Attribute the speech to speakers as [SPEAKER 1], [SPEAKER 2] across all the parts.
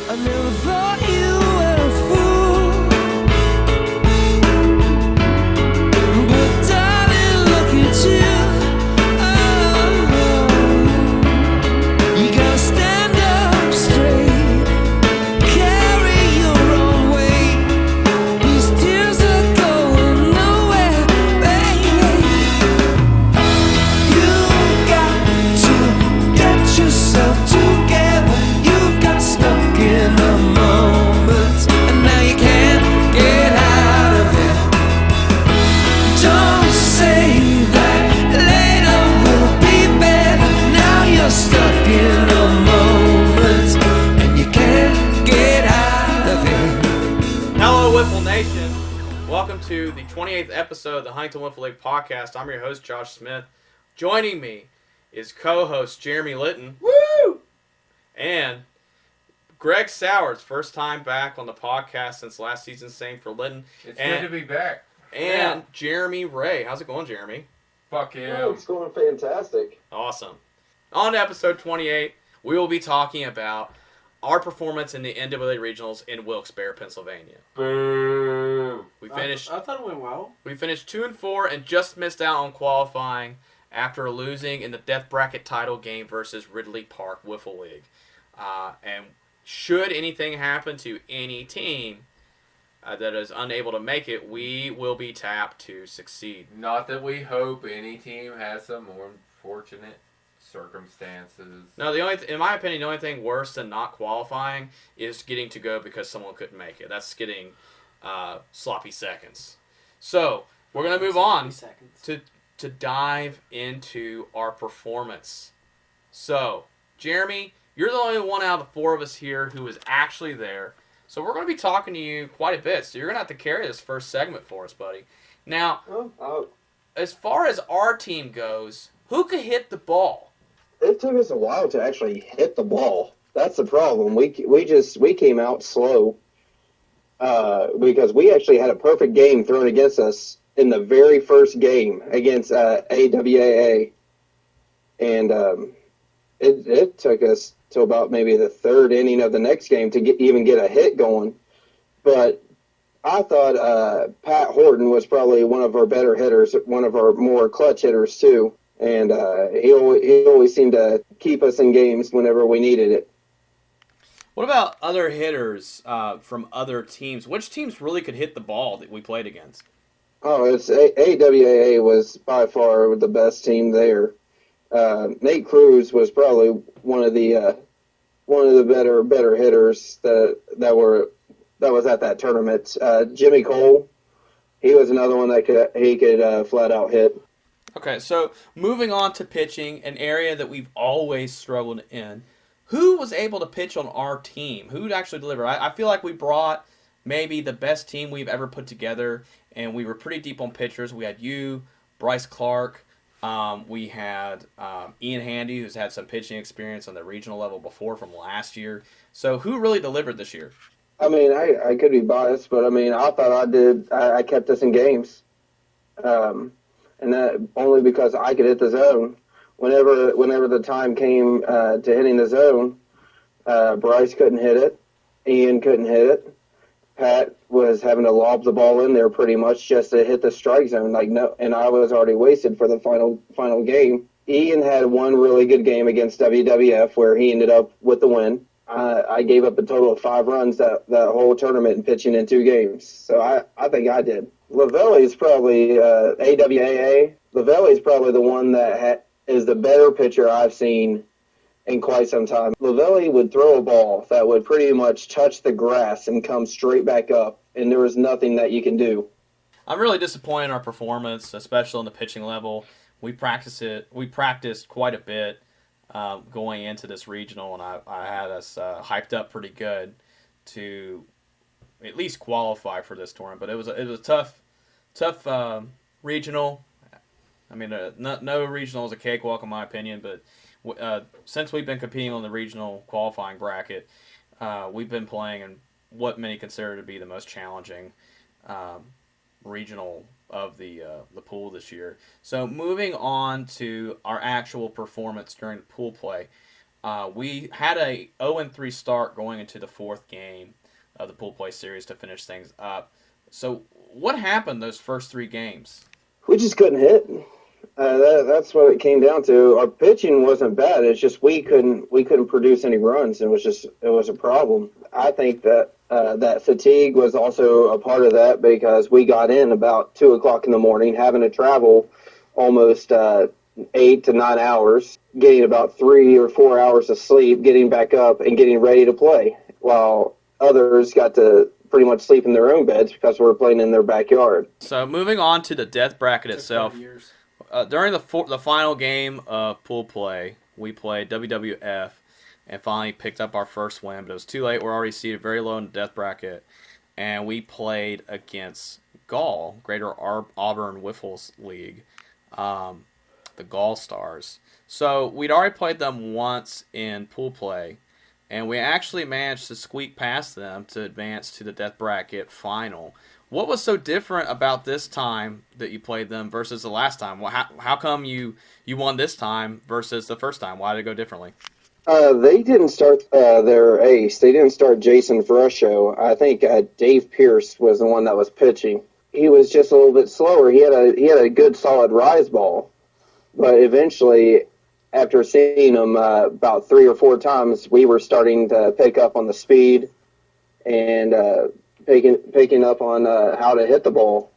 [SPEAKER 1] I never thought you were a fool, but darling, look at you. Oh, you gotta stand up straight, carry your own weight. These tears are going nowhere, baby. You got to get yourself together. You got stuck in a moment, and now you can't get out of it. Don't say that later will be better. Now you're stuck in a moment, and you can't get out of it.
[SPEAKER 2] Hello, Wiffle Nation. Welcome to the 28th episode of the Huntington Wiffle League podcast. I'm your host, Josh Smith. Joining me is co-host Jeremy Litton. Woo! And Greg Sowards, first time back on the podcast since last season, same for Litton.
[SPEAKER 3] It's good to be back.
[SPEAKER 2] And Jeremy Ray. How's it going, Jeremy?
[SPEAKER 3] Fuck yeah.
[SPEAKER 4] Oh, it's going fantastic.
[SPEAKER 2] Awesome. On to episode 28, we will be talking about our performance in the NWLA Regionals in Wilkes-Barre, Pennsylvania.
[SPEAKER 3] Boo.
[SPEAKER 2] We finished
[SPEAKER 5] I thought it went well.
[SPEAKER 2] We finished 2-4 and just missed out on qualifying after losing in the Death Bracket title game versus Ridley Park Wiffle League. And should anything happen to any team that is unable to make it, we will be tapped to succeed.
[SPEAKER 3] Not that we hope any team has some more unfortunate circumstances.
[SPEAKER 2] No, in my opinion, the only thing worse than not qualifying is getting to go because someone couldn't make it. That's getting sloppy seconds. So we're gonna move on to dive into our performance. So, Jeremy, you're the only one out of the four of us here who was actually there. So we're going to be talking to you quite a bit. So you're going to have to carry this first segment for us, buddy. Now, as far as our team goes, who could hit the ball?
[SPEAKER 4] It took us a while to actually hit the ball. That's the problem. We came out slow because we actually had a perfect game thrown against us in the very first game against AWAA, and it took us to about maybe the third inning of the next game to even get a hit going. But I thought Pat Horton was probably one of our better hitters, one of our more clutch hitters too, and he always seemed to keep us in games whenever we needed it.
[SPEAKER 2] What about other hitters from other teams? Which teams really could hit the ball that we played against?
[SPEAKER 4] Oh, it's AWAA was by far the best team there. Nate Cruz was probably one of the better hitters that was at that tournament. Jimmy Cole, he was another one that could flat out hit.
[SPEAKER 2] Okay, so moving on to pitching, an area that we've always struggled in. Who was able to pitch on our team? Who'd actually deliver? I feel like we brought maybe the best team we've ever put together, and we were pretty deep on pitchers. We had you, Brice Clark. We had Ian Handy, who's had some pitching experience on the regional level before from last year. So who really delivered this year?
[SPEAKER 4] I mean, I could be biased, but I mean, I thought I did. I kept us in games, and that only because I could hit the zone. Whenever the time came to hitting the zone, Brice couldn't hit it. Ian couldn't hit it. Pat was having to lob the ball in there pretty much just to hit the strike zone. And I was already wasted for the final game. Ian had one really good game against WWF where he ended up with the win. I gave up a total of 5 runs that whole tournament and pitching in 2 games. So I think I did. Lavelli's probably AWAA. Lavelli's probably the one that is the better pitcher I've seen in quite some time. Lavelli would throw a ball that would pretty much touch the grass and come straight back up, and there was nothing that you can do.
[SPEAKER 2] I'm really disappointed in our performance, especially on the pitching level. We practiced quite a bit going into this regional, and I had us hyped up pretty good to at least qualify for this tournament. But it was a tough regional. I mean, no regional is a cakewalk in my opinion, but since we've been competing on the regional qualifying bracket, we've been playing in what many consider to be the most challenging regional of the pool this year. So moving on to our actual performance during the pool play, We had a 0-3 start going into the fourth game of the pool play series to finish things up. So what happened those first three games?
[SPEAKER 4] We just couldn't hit. That's what it came down to. Our pitching wasn't bad. It's just we couldn't produce any runs. It was a problem. I think that that fatigue was also a part of that because we got in about 2:00 in the morning, having to travel almost 8 to 9 hours, getting about 3 or 4 hours of sleep, getting back up and getting ready to play, while others got to pretty much sleep in their own beds because we were playing in their backyard.
[SPEAKER 2] So moving on to the death bracket itself. During the final game of pool play, we played WWF and finally picked up our first win, but it was too late. We're already seated very low in the death bracket, and we played against Gall, Greater Auburn Wiffles League, the Gall Stars. So we'd already played them once in pool play, and we actually managed to squeak past them to advance to the death bracket final. What was so different about this time that you played them versus the last time? How come you won this time versus the first time? Why did it go differently?
[SPEAKER 4] They didn't start their ace. They didn't start Jason Fresho. I think Dave Pierce was the one that was pitching. He was just a little bit slower. He had a good solid rise ball, but eventually, after seeing him about 3 or 4 times, we were starting to pick up on the speed and picking up on how to hit the ball.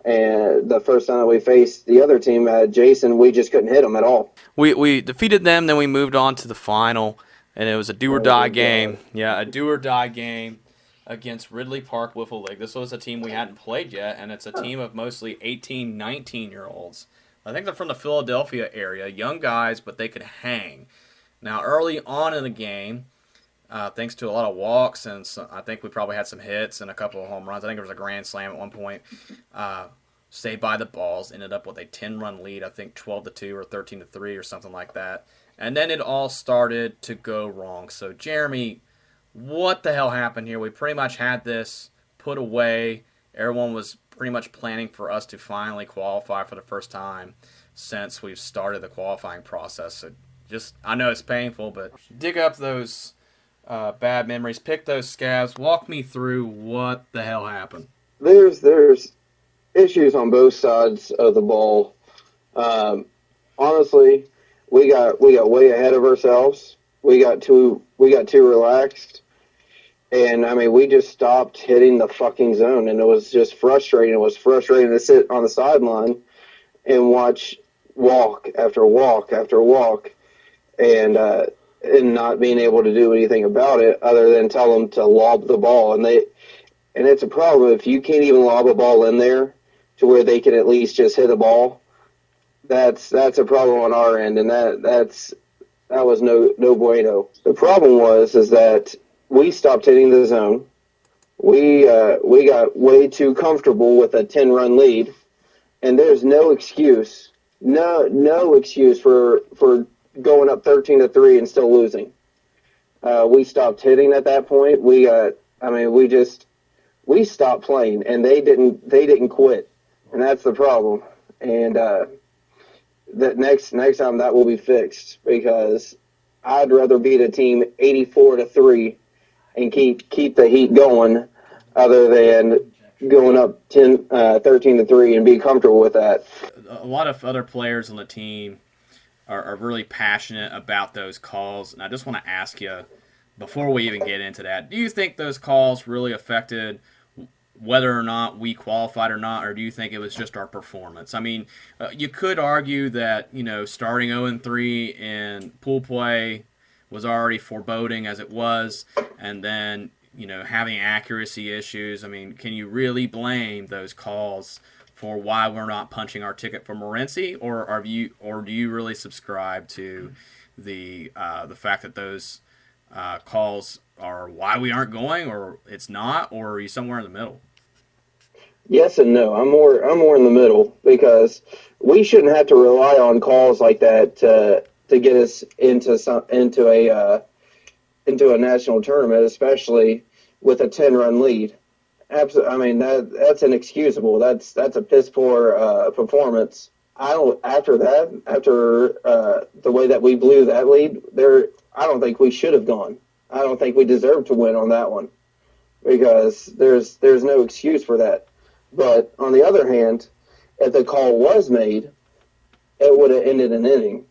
[SPEAKER 4] And the first time that we faced the other team, Jason, we just couldn't hit him at all.
[SPEAKER 2] We defeated them, then we moved on to the final, and it was a do-or-die game. Yeah, a do-or-die game against Ridley Park Wiffle League. This was a team we hadn't played yet, and it's a team of mostly 18, 19-year-olds. I think they're from the Philadelphia area, young guys, but they could hang. Now, early on in the game, thanks to a lot of walks, and I think we probably had some hits and a couple of home runs. I think there was a grand slam at one point. Stayed by the balls, ended up with a 10-run lead, I think 12-2 or 13-3 or something like that. And then it all started to go wrong. So, Jeremy, what the hell happened here? We pretty much had this put away. Everyone was pretty much planning for us to finally qualify for the first time since we've started the qualifying process. So I know it's painful, but dig up those bad memories, pick those scabs, walk me through what the hell happened.
[SPEAKER 4] There's issues on both sides of the ball. Honestly, we got way ahead of ourselves. We got too relaxed, and I mean, we just stopped hitting the fucking zone, and it was just frustrating. It was frustrating to sit on the sideline and watch walk after walk after walk, and not being able to do anything about it other than tell them to lob the ball. And it's a problem if you can't even lob a ball in there to where they can at least just hit a ball. That's a problem on our end, and that was no bueno. The problem is that we stopped hitting the zone. We got way too comfortable with a 10-run lead, and there's no excuse for going up 13-3 and still losing. We stopped hitting at that point. We stopped playing, and they didn't quit, and that's the problem. And that next time that will be fixed, because I'd rather beat a team 84-3 and keep the heat going, other than going up 13-3 and be comfortable with that.
[SPEAKER 2] A lot of other players on the team are really passionate about those calls, and I just want to ask you, before we even get into that, do you think those calls really affected whether or not we qualified or not, or do you think it was just our performance? I mean, you could argue that, starting 0-3 in pool play was already foreboding as it was, and then, having accuracy issues. I mean, can you really blame those calls for why we're not punching our ticket for Morenci, or do you really subscribe to the fact that those calls are why we aren't going, or it's not, or are you somewhere in the middle?
[SPEAKER 4] Yes and no. I'm more in the middle, because we shouldn't have to rely on calls like that to get us into a national tournament, especially with a 10-run lead. Absolutely. I mean, that's inexcusable. That's a piss poor performance. After the way that we blew that lead, I don't think we should have gone. I don't think we deserved to win on that one because there's no excuse for that. But on the other hand, if the call was made, it would have ended an inning,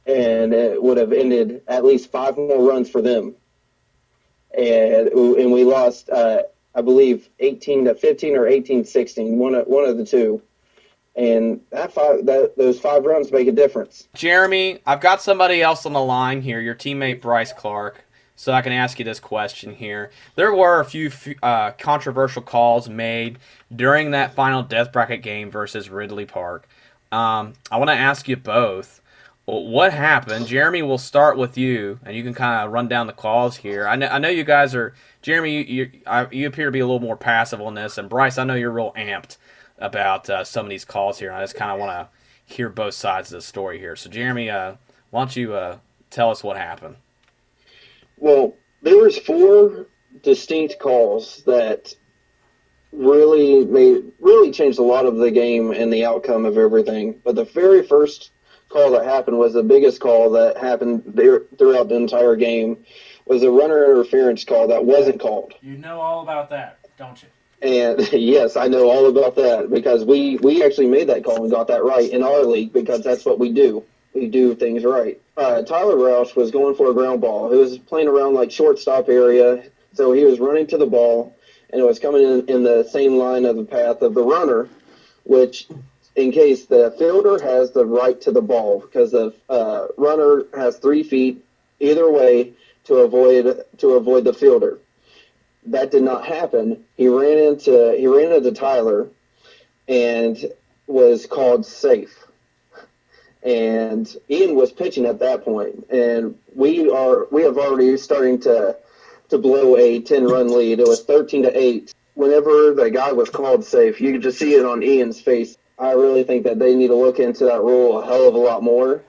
[SPEAKER 4] and it would have ended at least 5 more runs for them. And we lost, I believe, 18-15 or 18-16, one of the two. And those 5 runs make a difference.
[SPEAKER 2] Jeremy, I've got somebody else on the line here, your teammate Brice Clark, so I can ask you this question here. There were a few controversial calls made during that final death bracket game versus Ridley Park. I want to ask you both, what happened? Jeremy, we'll start with you, and you can kind of run down the calls here. I know you guys are, Jeremy, you appear to be a little more passive on this, and Brice, I know you're real amped about some of these calls here. I just kind of want to hear both sides of the story here. So, Jeremy, why don't you tell us what happened?
[SPEAKER 4] Well, there was 4 distinct calls that really changed a lot of the game and the outcome of everything. But the very first call that happened was the biggest call that happened throughout the entire game. Was a runner interference call that wasn't called.
[SPEAKER 5] You know all about that, don't you?
[SPEAKER 4] And yes, I know all about that because we actually made that call and got that right in our league because that's what we do. We do things right. Tyler Roush was going for a ground ball. He was playing around like shortstop area, so he was running to the ball, and it was coming in the same line of the path of the runner, which in case the fielder has the right to the ball because the runner has 3 feet either way to avoid the fielder. That did not happen. He ran into Tyler and was called safe. And Ian was pitching at that point, and we have already starting to blow a 10-run lead. It was 13-8. Whenever the guy was called safe, you could just see it on Ian's face. I really think that they need to look into that rule a hell of a lot more.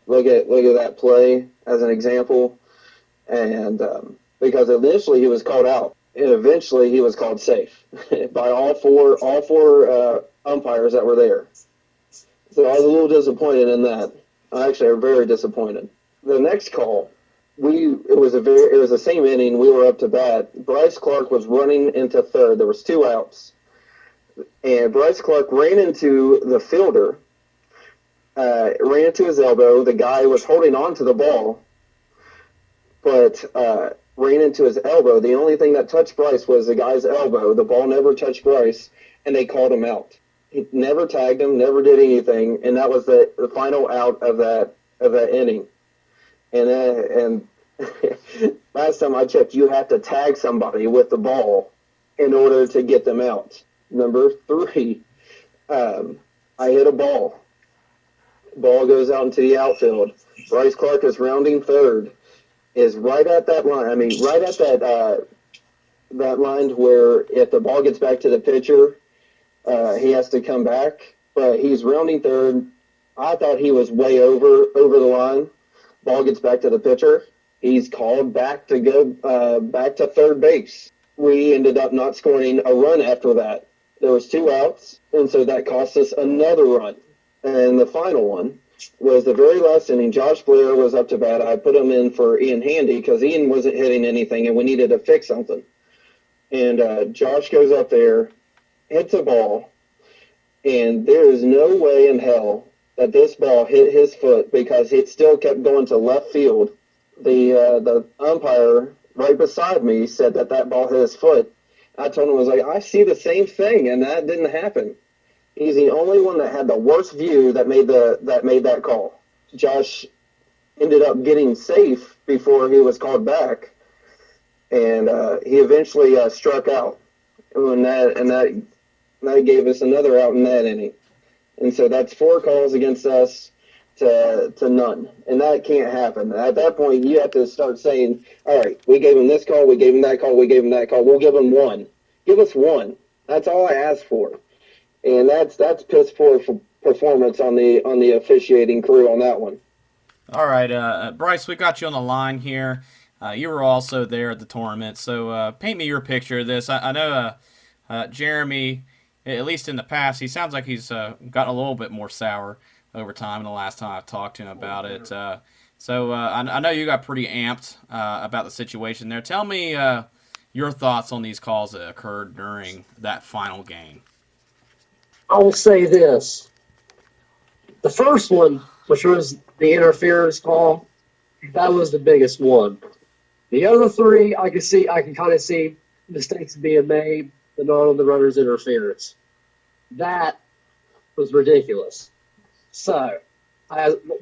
[SPEAKER 4] Look at that play as an example, and because initially he was called out, and eventually he was called safe by all four umpires that were there. So I was a little disappointed in that. Actually, I'm very disappointed. The next call, it was the same inning. We were up to bat. Brice Clark was running into third. There was 2 outs, and Brice Clark ran into the fielder, ran into his elbow. The guy was holding on to the ball, but ran into his elbow. The only thing that touched Brice was the guy's elbow. The ball never touched Brice, and they called him out. He never tagged him, never did anything, and that was the final out of that inning. And last time I checked, you have to tag somebody with the ball in order to get them out. Number 3, I hit a ball. Ball goes out into the outfield. Brice Clark is rounding third. Is right at that line. I mean, right at that line where if the ball gets back to the pitcher, he has to come back. But he's rounding third. I thought he was way over the line. Ball gets back to the pitcher. He's called back to go back to third base. We ended up not scoring a run after that. There was 2 outs, and so that cost us another run. And the final one was the very last inning. Josh Blair was up to bat. I put him in for Ian Handy because Ian wasn't hitting anything, and we needed to fix something. And Josh goes up there, hits a ball, and there is no way in hell that this ball hit his foot because it still kept going to left field. The umpire right beside me said that ball hit his foot. I told him, I was like, I see the same thing, and that didn't happen. He's the only one that had the worst view that made that call. Josh ended up getting safe before he was called back, and he eventually struck out. And that gave us another out in that inning. And so that's 4 calls against us to none. And that can't happen. At that point, you have to start saying, all right, we gave him this call, we gave him that call, we gave him that call. We'll give him 1. Give us 1. That's all I asked for. And that's piss poor performance on the officiating crew on that one.
[SPEAKER 2] All right, Brice, we got you on the line here. You were also there at the tournament, so paint me your picture of this. I know Jeremy, at least in the past, he sounds like he's gotten a little bit more sour over time. And the last time I talked to him about it, So I know you got pretty amped about the situation there. Tell me your thoughts on these calls that occurred during that final game.
[SPEAKER 6] I will say this. The first one, which was the interference call, that was the biggest one. The other three, I can kind of see mistakes being made, but not on the runner's interference. That was ridiculous. So,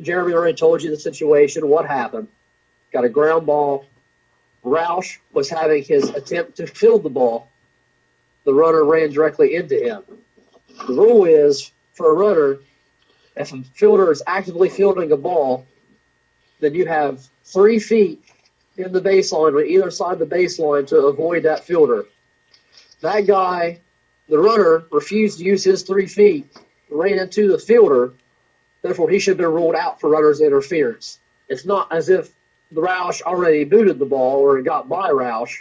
[SPEAKER 6] Jeremy already told you the situation, what happened. Got a ground ball. Roush was having his attempt to field the ball. The runner ran directly into him. The rule is, for a runner, if a fielder is actively fielding a ball, then you have 3 feet in the baseline on either side of the baseline to avoid that fielder. That guy, the runner, refused to use his 3 feet, ran into the fielder, therefore he should have been ruled out for runner's interference. It's not as if the Roush already booted the ball or it got by Roush.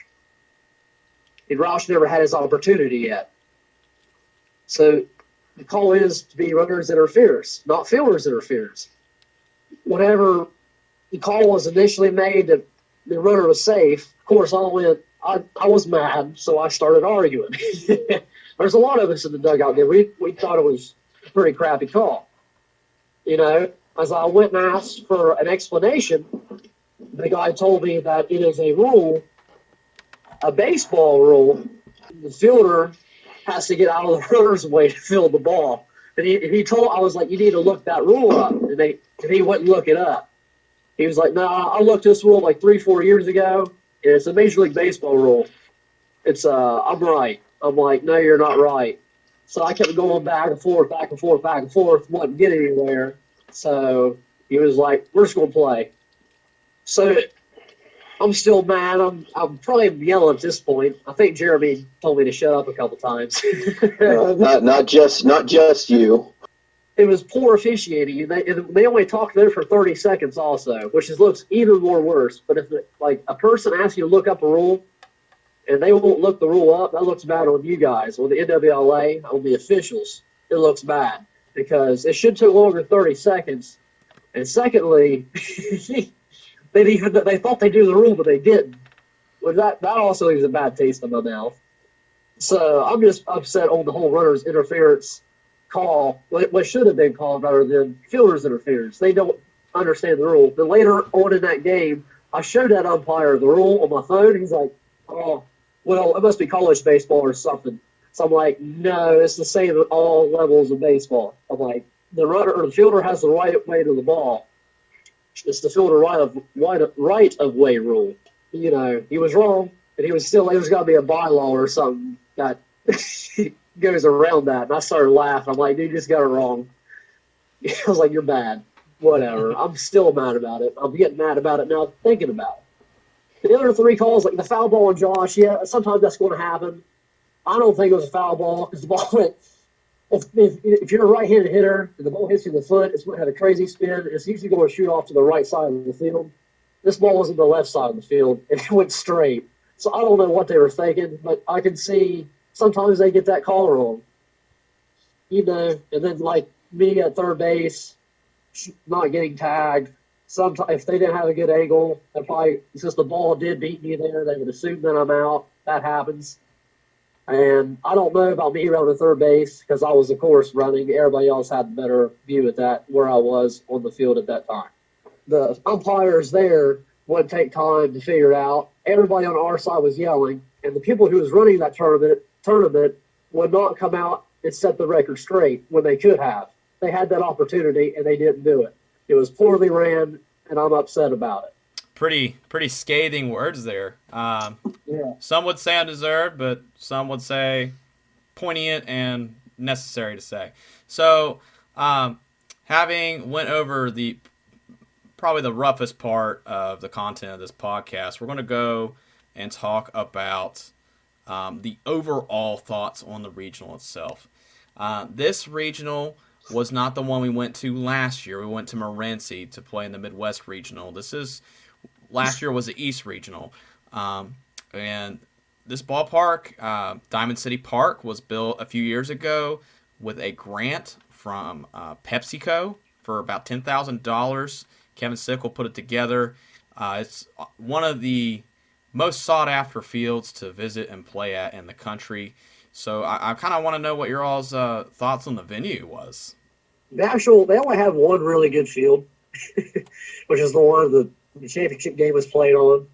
[SPEAKER 6] And Roush never had his opportunity yet. So the call is to be runner's interference, not fielder's interference. Whenever the call was initially made that the runner was safe, of course I was mad, so I started arguing. There's a lot of us in the dugout there. We thought it was a pretty crappy call. You know, as I went and asked for an explanation, the guy told me that it is a rule, a baseball rule. The fielder has to get out of the runner's way to field the ball. And I was like, you need to look that rule up. And he wouldn't look it up. He was like, no, I looked this rule like 3-4 years ago, and it's a Major League Baseball rule. I'm right. I'm like, no, you're not right. So I kept going back and forth, wasn't getting anywhere. So he was like, we're just going to play. So I'm still mad. I'm probably yelling at this point. I think Jeremy told me to shut up a couple times.
[SPEAKER 4] Not just you.
[SPEAKER 6] It was poor officiating. They only talked there for 30 seconds also, which looks even more worse. But if a person asks you to look up a rule and they won't look the rule up, that looks bad on you guys, on the NWLA, on the officials. It looks bad because it should take longer than 30 seconds. And secondly, they thought they knew the rule, but they didn't. Well, that also leaves a bad taste in my mouth. So I'm just upset on the whole runner's interference call, what should have been called rather than fielder's interference. They don't understand the rule. Then later on in that game, I showed that umpire the rule on my phone. He's like, oh, well, it must be college baseball or something. So I'm like, no, it's the same at all levels of baseball. I'm like, the runner or the fielder has the right way to the ball. It's the fielder right of way rule. You know, he was wrong, and there's got to be a bylaw or something that goes around that. And I started laughing. I'm like, dude, you just got it wrong. I was like, you're bad. Whatever. I'm still mad about it. I'm getting mad about it now thinking about it. The other 3 calls, like the foul ball on Josh, yeah, sometimes that's going to happen. I don't think it was a foul ball because the ball went. If you're a right-handed hitter and the ball hits you in the foot, it's going to have a crazy spin. It's usually going to shoot off to the right side of the field. This ball was on the left side of the field, and it went straight. So I don't know what they were thinking, but I can see sometimes they get that call wrong. You know, and then like me at third base, not getting tagged. Sometimes if they didn't have a good angle, since the ball did beat me there, they would assume that I'm out. That happens. And I don't know about me running third base because I was, of course, running. Everybody else had a better view at that, where I was on the field at that time. The umpires there would take time to figure it out. Everybody on our side was yelling, and the people who was running that tournament would not come out and set the record straight when they could have. They had that opportunity, and they didn't do it. It was poorly ran, and I'm upset about it.
[SPEAKER 2] Pretty scathing words there.
[SPEAKER 6] Yeah.
[SPEAKER 2] Some would say undeserved, but some would say poignant and necessary to say. So, having went over probably the roughest part of the content of this podcast, we're going to go and talk about the overall thoughts on the regional itself. This regional was not the one we went to last year. We went to Morenci to play in the Midwest Regional. Last year was the East Regional. And this ballpark, Diamond City Park, was built a few years ago with a grant from PepsiCo for about $10,000. Kevin Sickle put it together. It's one of the most sought-after fields to visit and play at in the country. So I kind of want to know what your all's thoughts on the venue was.
[SPEAKER 6] They only have one really good field, which is the one the championship game was played on.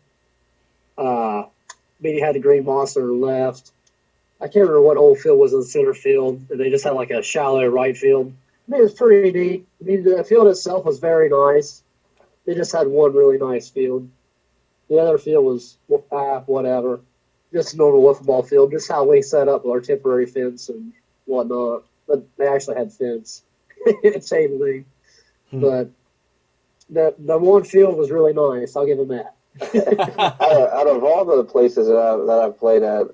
[SPEAKER 6] Meaning had the green monster left. I can't remember what old field was in the center field. They just had like a shallow right field. I mean, it was pretty neat. I mean, the field itself was very nice. They just had one really nice field. The other field was whatever. Just a normal wiffle ball field, just how we set up our temporary fence and whatnot. But they actually had fence. Same thing. But the one field was really nice. I'll give them that.
[SPEAKER 4] Out of all the places that I've played at,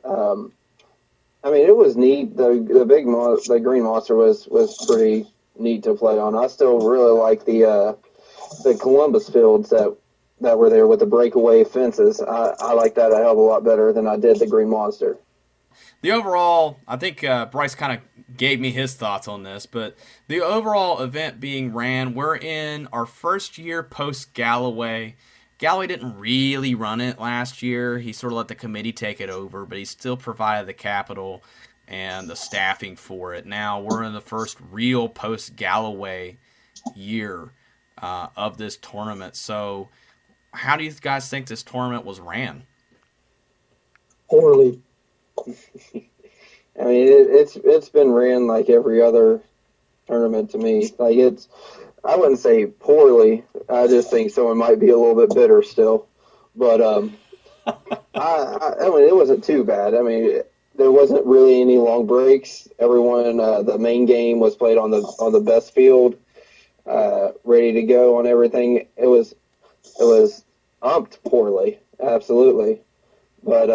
[SPEAKER 4] I mean, it was neat. The green monster was pretty neat to play on. I still really like the Columbus fields that were there with the breakaway fences. I like that a hell of a lot better than I did the green monster.
[SPEAKER 2] The overall, I think Brice kind of gave me his thoughts on this, but the overall event being ran, we're in our first year post Gallaway. Gallaway didn't really run it last year. He sort of let the committee take it over, but he still provided the capital and the staffing for it. Now we're in the first real post-Gallaway year of this tournament. So how do you guys think this tournament was ran?
[SPEAKER 6] Poorly.
[SPEAKER 4] I mean, it's been ran like every other tournament to me. Like I wouldn't say poorly. I just think someone might be a little bit bitter still. But I mean, it wasn't too bad. I mean, there wasn't really any long breaks. Everyone, the main game was played on the best field, ready to go on everything. It was umped poorly, absolutely. But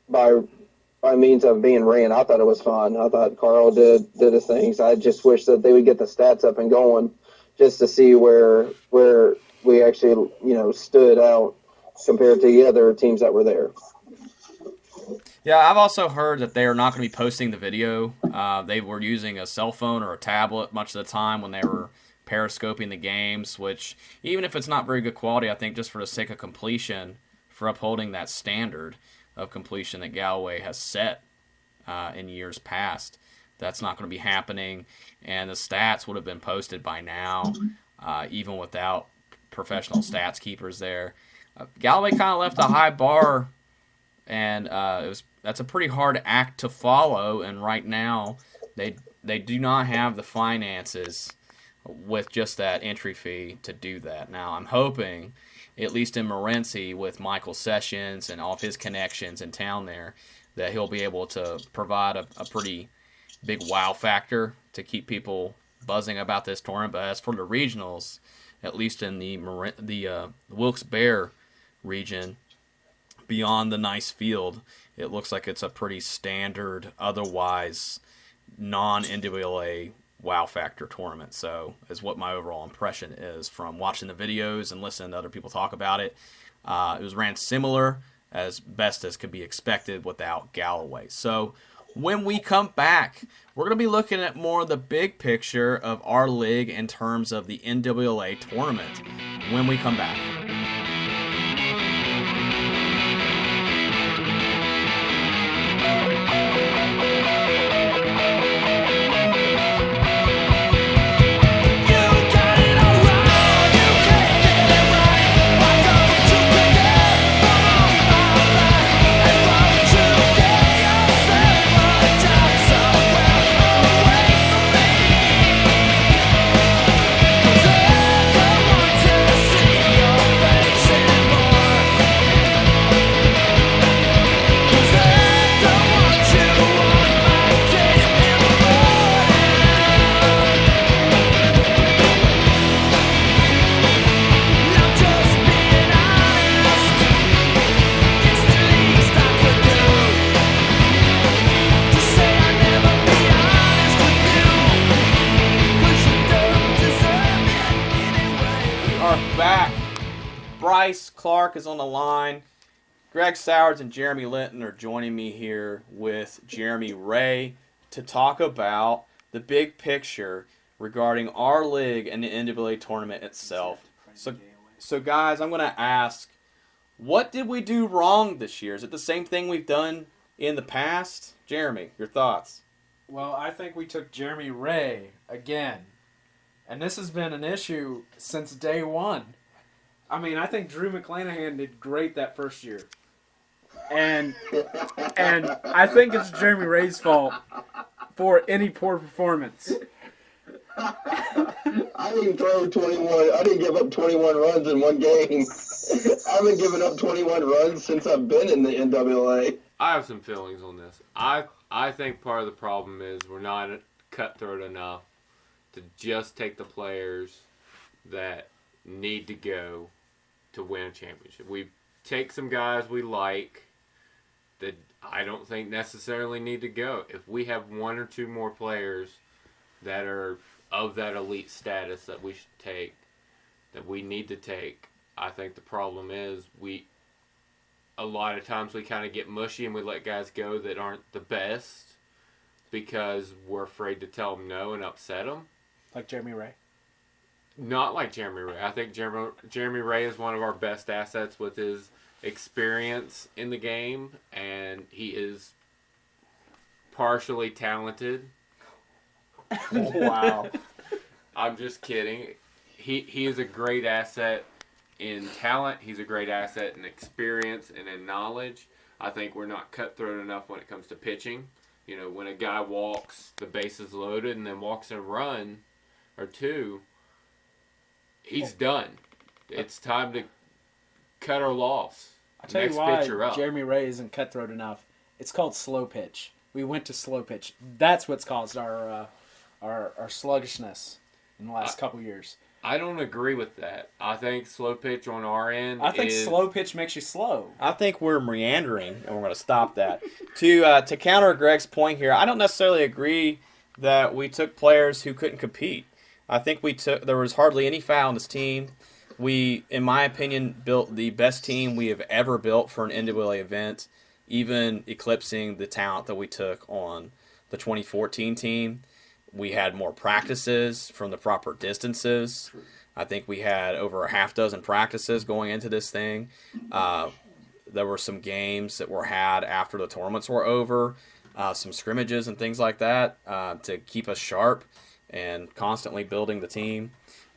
[SPEAKER 4] by means of being ran, I thought it was fun. I thought Carl did his things. I just wish that they would get the stats up and going just to see where we actually, stood out compared to the other teams that were there.
[SPEAKER 2] Yeah, I've also heard that they are not going to be posting the video. They were using a cell phone or a tablet much of the time when they were periscoping the games, which even if it's not very good quality, I think just for the sake of completion, for upholding that standard of completion that Gallaway has set in years past, that's not going to be happening, and the stats would have been posted by now, even without professional stats keepers there. Gallaway kind of left a high bar, and that's a pretty hard act to follow, and right now they do not have the finances with just that entry fee to do that. Now I'm hoping, at least in Morenci, with Michael Sessions and all of his connections in town there, that he'll be able to provide a pretty big wow factor to keep people buzzing about this tournament. But as for the regionals, at least in the Wilkes-Barre region, beyond the nice field, it looks like it's a pretty standard, otherwise non-NWLA wow factor tournament. So is what my overall impression is from watching the videos and listening to other people talk about it. It was ran similar as best as could be expected without Gallaway. So when we come back, we're going to be looking at more of the big picture of our league in terms of the NWLA tournament when we come back. Brice Clark is on the line. Greg Sowards and Jeremy Litton are joining me here with Jeremy Ray to talk about the big picture regarding our league and the NWA tournament itself. So guys, I'm going to ask, what did we do wrong this year? Is it the same thing we've done in the past? Jeremy, your thoughts?
[SPEAKER 5] Well, I think we took Jeremy Ray again. And this has been an issue since day one. I mean, I think Drew McClanahan did great that first year. And I think it's Jeremy Ray's fault for any poor performance.
[SPEAKER 4] I didn't throw 21. I didn't give up 21 runs in one game. I haven't given up 21 runs since I've been in the NWLA.
[SPEAKER 3] I have some feelings on this. I think part of the problem is we're not cutthroat enough to just take the players that need to go to win a championship. We take some guys we like that I don't think necessarily need to go. If we have one or two more players that are of that elite status that we should take, that we need to take, I think the problem is a lot of times we kind of get mushy and we let guys go that aren't the best because we're afraid to tell them no and upset them.
[SPEAKER 5] Like Jeremy Ray?
[SPEAKER 3] Not like Jeremy Ray. I think Jeremy Ray is one of our best assets with his experience in the game, and he is partially talented.
[SPEAKER 2] Wow.
[SPEAKER 3] I'm just kidding. He is a great asset in talent. He's a great asset in experience and in knowledge. I think we're not cutthroat enough when it comes to pitching. You know, when a guy walks the bases loaded and then walks a run or two, he's done. It's time to cut our loss.
[SPEAKER 5] I'll tell you why Jeremy Ray isn't cutthroat enough. It's called slow pitch. We went to slow pitch. That's what's caused our sluggishness in the last couple years.
[SPEAKER 3] I don't agree with that. I think slow pitch on our end
[SPEAKER 5] slow pitch makes you slow.
[SPEAKER 2] I think we're meandering, and we're going to stop that. To counter Greg's point here, I don't necessarily agree that we took players who couldn't compete. I think there was hardly any foul on this team. We, in my opinion, built the best team we have ever built for an NWLA event, even eclipsing the talent that we took on the 2014 team. We had more practices from the proper distances. I think we had over a half dozen practices going into this thing. There were some games that were had after the tournaments were over, some scrimmages and things like that to keep us sharp and constantly building the team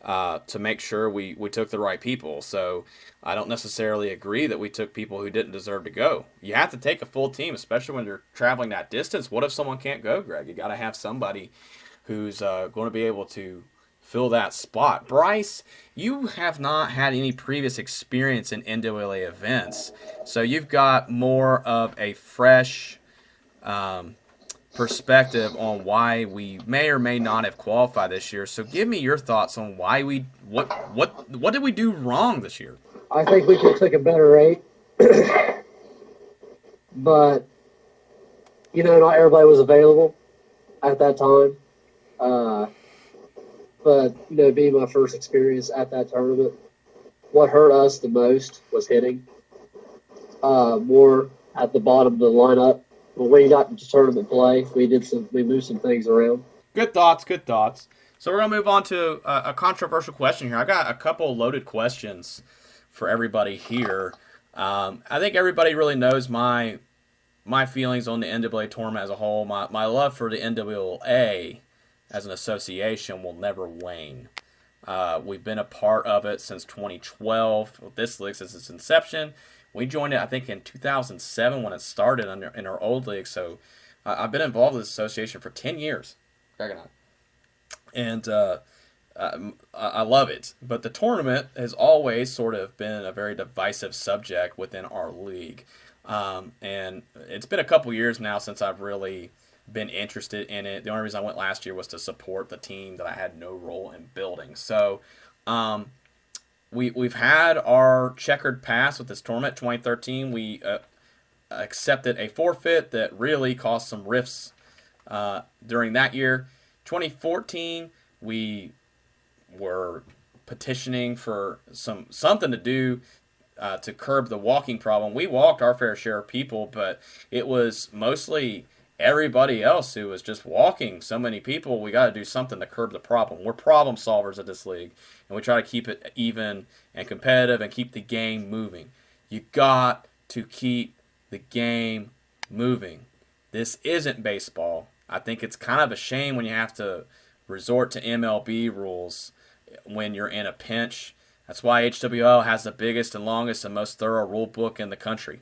[SPEAKER 2] to make sure we took the right people. So I don't necessarily agree that we took people who didn't deserve to go. You have to take a full team, especially when you're traveling that distance. What if someone can't go, Greg? You got to have somebody who's going to be able to fill that spot. Brice, you have not had any previous experience in NWLA events, so you've got more of a fresh perspective on why we may or may not have qualified this year. So give me your thoughts on why what did we do wrong this year?
[SPEAKER 6] I think we could take a better rate, but not everybody was available at that time. But being my first experience at that tournament, what hurt us the most was hitting. More at the bottom of the lineup. When we got to tournament play, we moved some things around.
[SPEAKER 2] Good thoughts. So we're gonna move on to a controversial question here. I got a couple loaded questions for everybody here. I think everybody really knows my feelings on the NWA tournament as a whole. My love for the NWLA as an association will never wane. We've been a part of it since 2012. This league since its inception. We joined it, I think, in 2007 when it started in our old league. So I've been involved with this association for 10 years, Greg and I. And I love it. But the tournament has always sort of been a very divisive subject within our league. And it's been a couple years now since I've really been interested in it. The only reason I went last year was to support the team that I had no role in building. So we've had our checkered past with this tournament. 2013, we accepted a forfeit that really caused some rifts during that year. 2014, we were petitioning for something to do to curb the walking problem. We walked our fair share of people, but it was mostly everybody else who was just walking so many people, we got to do something to curb the problem. We're problem solvers at this league, and we try to keep it even and competitive and keep the game moving. You got to keep the game moving. This isn't baseball. I think it's kind of a shame when you have to resort to MLB rules when you're in a pinch. That's why HWL has the biggest and longest and most thorough rule book in the country.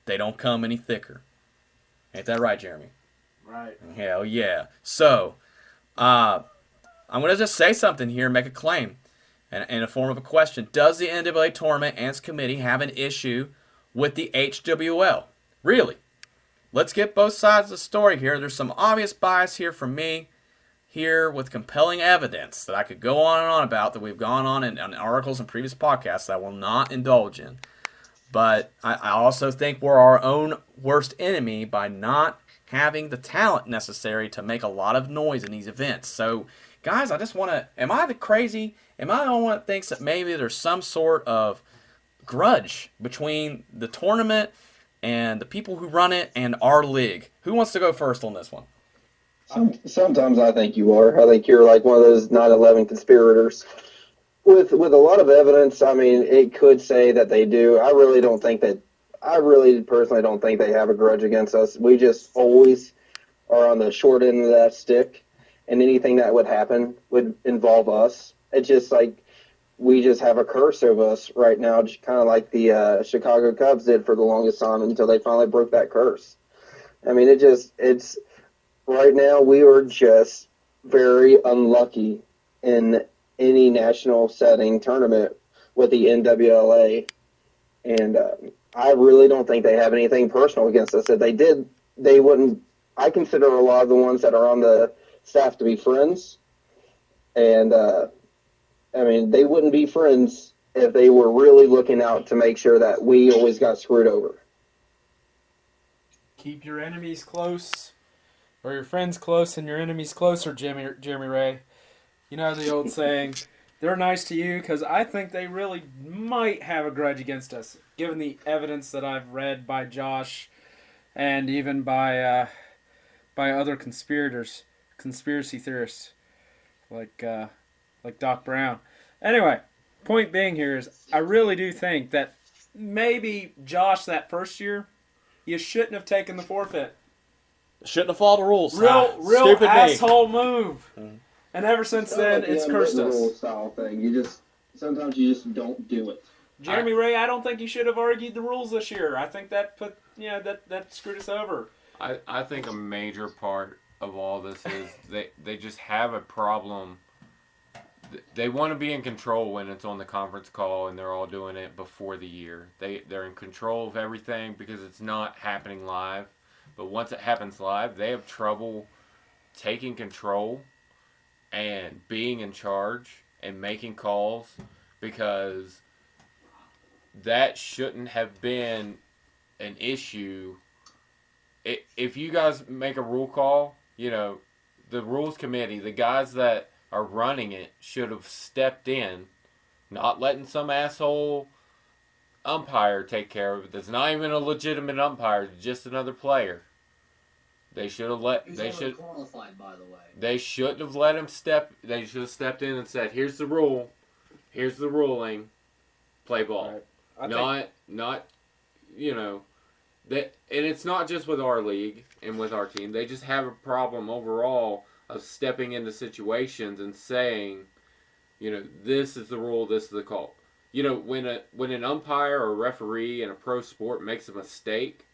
[SPEAKER 2] They don't come any thicker. Ain't that right, Jeremy?
[SPEAKER 5] Right.
[SPEAKER 2] Hell yeah. So, I'm going to just say something here, make a claim, in a form of a question. Does the NWLA Tournament and its committee have an issue with the HWL? Really? Let's get both sides of the story here. There's some obvious bias here from me here with compelling evidence that I could go on and on about that we've gone on in articles and previous podcasts that I will not indulge in. But I also think we're our own worst enemy by not having the talent necessary to make a lot of noise in these events. So, guys, I just want to, am I the only one that thinks that maybe there's some sort of grudge between the tournament and the people who run it and our league? Who wants to go first on this one?
[SPEAKER 4] Sometimes I think you are. I think you're like one of those 9/11 conspirators. With a lot of evidence, I mean, it could say that they do. I really personally don't think they have a grudge against us. We just always are on the short end of that stick, and anything that would happen would involve us. It's just like we just have a curse over us right now, just kind of like the Chicago Cubs did for the longest time until they finally broke that curse. I mean, it's right now we are just very unlucky in any national setting tournament with the NWLA, and I really don't think they have anything personal against us. If they did, they wouldn't. I consider a lot of the ones that are on the staff to be friends, and I mean, they wouldn't be friends if they were really looking out to make sure that we always got screwed over.
[SPEAKER 5] Keep your enemies close, or your friends close and your enemies closer, Jeremy Ray. You know the old saying, they're nice to you because I think they really might have a grudge against us, given the evidence that I've read by Josh and even by other conspiracy theorists like Doc Brown. Anyway, point being here is I really do think that maybe Josh that first year, you shouldn't have taken the forfeit.
[SPEAKER 2] Shouldn't have followed the rules.
[SPEAKER 5] Real
[SPEAKER 2] Stupid
[SPEAKER 5] asshole move.
[SPEAKER 2] Mm.
[SPEAKER 5] And ever since then, it's cursed us.
[SPEAKER 4] Style thing. Sometimes you just don't do it.
[SPEAKER 5] Jeremy Ray, I don't think you should have argued the rules this year. I think that that screwed us over.
[SPEAKER 3] I think a major part of all this is they just have a problem. They want to be in control when it's on the conference call and they're all doing it before the year. They're in control of everything because it's not happening live. But once it happens live, they have trouble taking control and being in charge and making calls because that shouldn't have been an issue. If you guys make a rule call, the rules committee, the guys that are running it should have stepped in, not letting some asshole umpire take care of it. That's not even a legitimate umpire, just another player. They should have let.
[SPEAKER 6] He's
[SPEAKER 3] They should.
[SPEAKER 6] qualified, by the way.
[SPEAKER 3] They shouldn't have let him step. They should have stepped in and said, "Here's the rule. Here's the ruling. Play ball."
[SPEAKER 5] Right.
[SPEAKER 3] Not. That, and it's not just with our league and with our team. They just have a problem overall of stepping into situations and saying, this is the rule, this is the call. When an umpire or a referee in a pro sport makes a mistake,